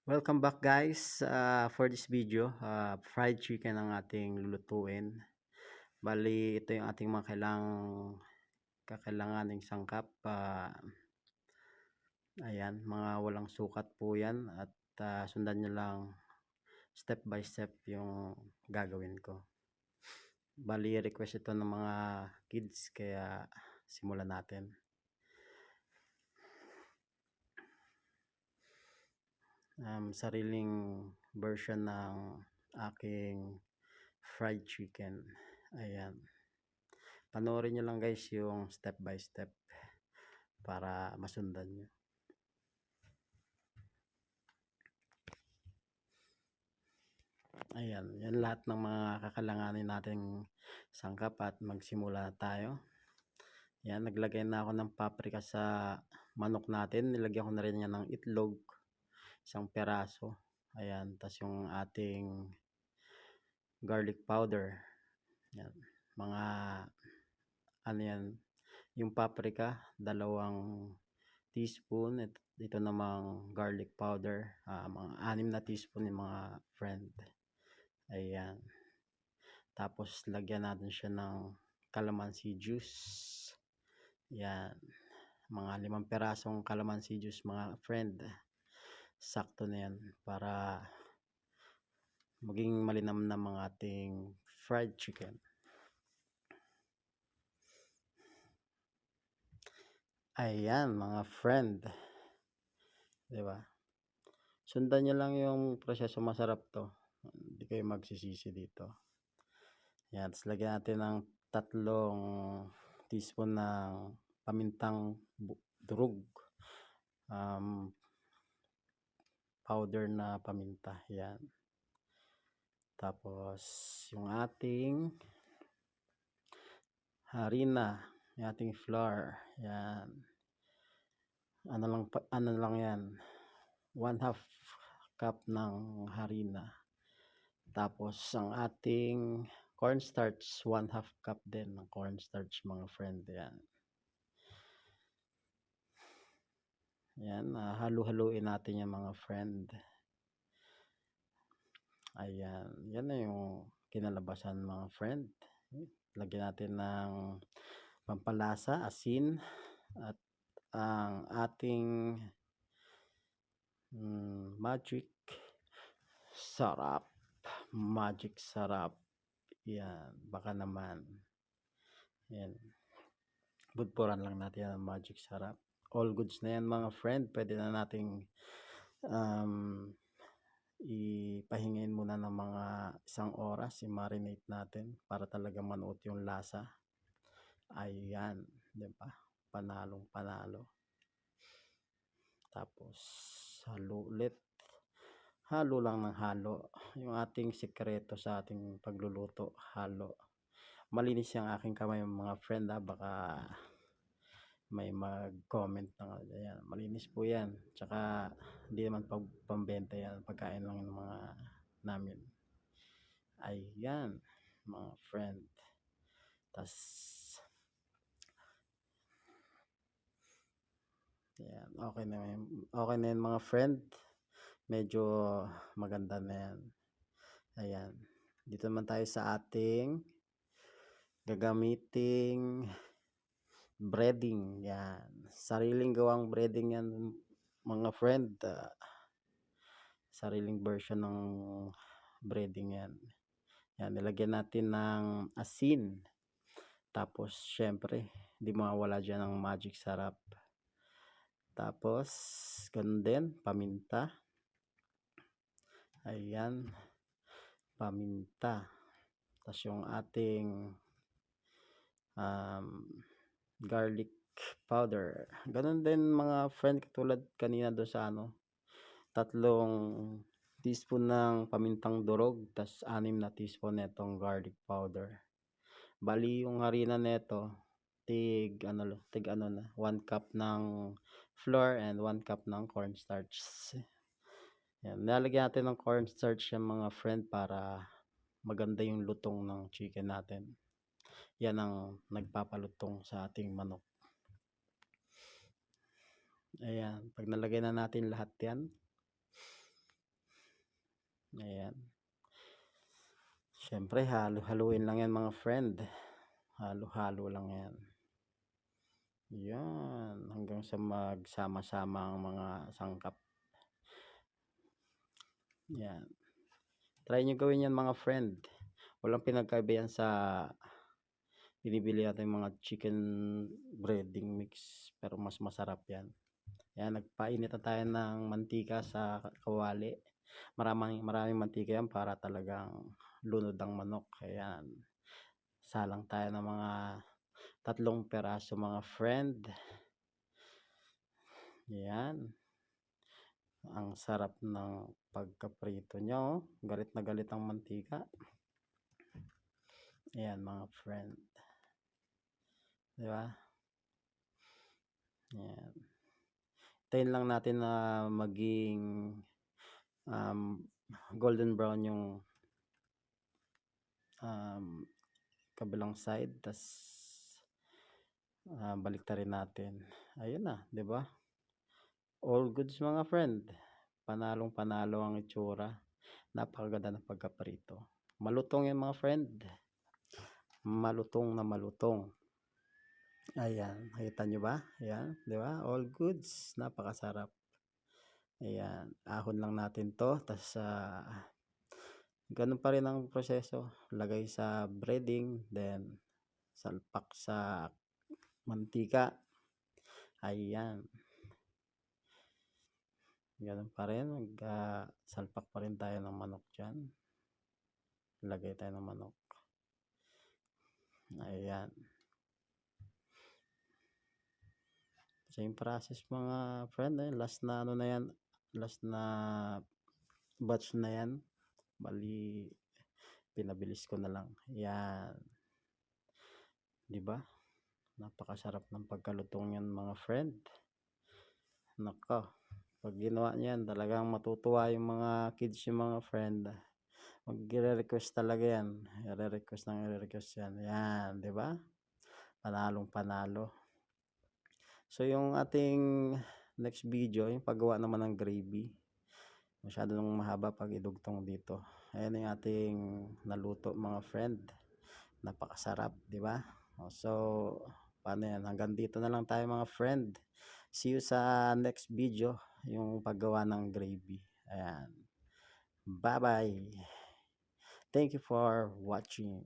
Welcome back guys for this video. Fried chicken ang ating lulutuin. Bali, ito yung ating mga kakailanganing sangkap. Ayan, mga walang sukat po yan. At sundan nyo lang step by step yung gagawin ko. Bali, request ito ng mga kids kaya simulan natin. Sariling version ng aking fried chicken. Ayan. Panoorin nyo lang guys yung step by step para masundan nyo. Ayan, yan lahat ng mga kakailanganin nating sangkap at magsimula na tayo. Yan, naglagay na ako ng paprika sa manok natin. Nilagyan ko na rin yan ng itlog, isang peraso. Ayan, tas yung ating garlic powder. Yan, mga ano yan, yung paprika, 2 teaspoon. Ito namang garlic powder, mga 6 na teaspoon yung mga friend. Ayan. Tapos lagyan natin siya ng calamansi juice. Ayan. Mga 5 perasong calamansi juice mga friend. Sakto na yan para maging malinamnam ang ating fried chicken. Ayan mga friend. Diba? Sundan nyo lang yung proseso, masarap to. Hindi kayo magsisisi dito. Yan, tapos lagyan natin ng 3 teaspoon ng pamintang durog. Powder na paminta. Yan. Tapos yung ating harina, yung ating flour. Yan. Ano lang yan. 1/2 cup ng harina. Tapos ang ating cornstarch, 1/2 cup din ng cornstarch mga friend. Yan. Yan, halu-haluin natin yung mga friend. Ayan, yan na yung kinalabasan mga friend. Lagyan natin ng pampalasa, asin, at ang ating magic sarap. Magic sarap. Yan, baka naman. Yan. Budpuran lang natin ang magic sarap. All goods na yan mga friend. Pwede na nating ipahingin muna ng mga 1 oras, i-marinate natin para talaga manuot yung lasa. Ayan, diba? Panalong panalo. Tapos halo ulit. Halo lang ng halo. Yung ating sikreto sa ating pagluluto, halo. Malinis yung aking kamay mga friend, baka may mag-comment na yan. Malinis po yan. Tsaka hindi naman pambenta yan. Pagkain lang ng mga namin. Ayan, mga friend. Tas yan, okay na yan mga friend. Medyo maganda na yan. Ayan. Dito naman tayo sa ating gagamiting breading. Yan. Sariling gawang breading yan mga friend. Sariling version ng breading yan. Yan, nilagyan natin ng asin. Tapos, syempre, hindi mawawala dyan ang magic sarap. Tapos, ganun din, paminta. Ayan, paminta. Tapos yung ating garlic powder. Ganun din mga friend, katulad kanina do sa 3 teaspoon ng pamintang durog, tas 6 na teaspoon netong garlic powder. Bali yung harina neto, tig 1 cup ng flour and 1 cup ng cornstarch. Yan, nalagyan natin ng cornstarch yung mga friend para maganda yung lutong ng chicken natin. Yan ang nagpapalutong sa ating manok. Ayan, pag nalagay na natin lahat yan, Ayan. Siyempre halo-haluin lang yan mga friend. Halo-halo lang yan. Yan, hanggang sa magsama-sama ang mga sangkap. Yan. Try nyo gawin yan mga friend. Walang pinagkaiba yan sa binibili natin mga chicken breading mix. Pero mas masarap yan. Yan, nagpainit na tayo ng mantika sa kawali. Maraming mantika yan para talagang lunod ang manok. Ayan. Salang tayo ng mga 3 peraso mga friend. Yan. Ang sarap ng pagkaprito nyo. Galit na galit ang mantika. Ayan mga friend. Diba? Ayan. Tayin lang natin na maging golden brown yung kabilang side. Tas balik rin natin. Ayun na, 'di ba? All goods mga friend. Panalong panalo ang itsura. Napakaganda ng pagkaprito. Malutong yan mga friend. Malutong na malutong. Ayan, nakita nyo ba? Ayan, 'di ba? All goods. Napakasarap. Ayan, ahon lang natin 'to. Tas ganun pa rin ang proseso. Lagay sa breading, then salpak sa mantika. Ayan. Ganun pa rin. Salpak pa rin tayo ng manok dyan. Lagay tayo ng manok. Ayan. Same process mga friend. Last na ano na yan. Last na batch na yan. Bali, pinabilis ko na lang. Ayan. Diba? Napakasarap ng pagkalutong yan mga friend. Nako. Pag ginawa niyan, talagang matutuwa yung mga kids, yung mga friend. Magre-request talaga yan. I-request yan. Yan, di ba? Panalong panalo. So, yung ating next video, yung paggawa naman ng gravy. Masyado nang mahaba pag idugtong dito. Ayan yung ating naluto mga friend. Napakasarap, di ba? So, paano yan? Hanggang dito na lang tayo mga friend. See you sa next video, yung paggawa ng gravy. Ayan. Bye-bye. Thank you for watching.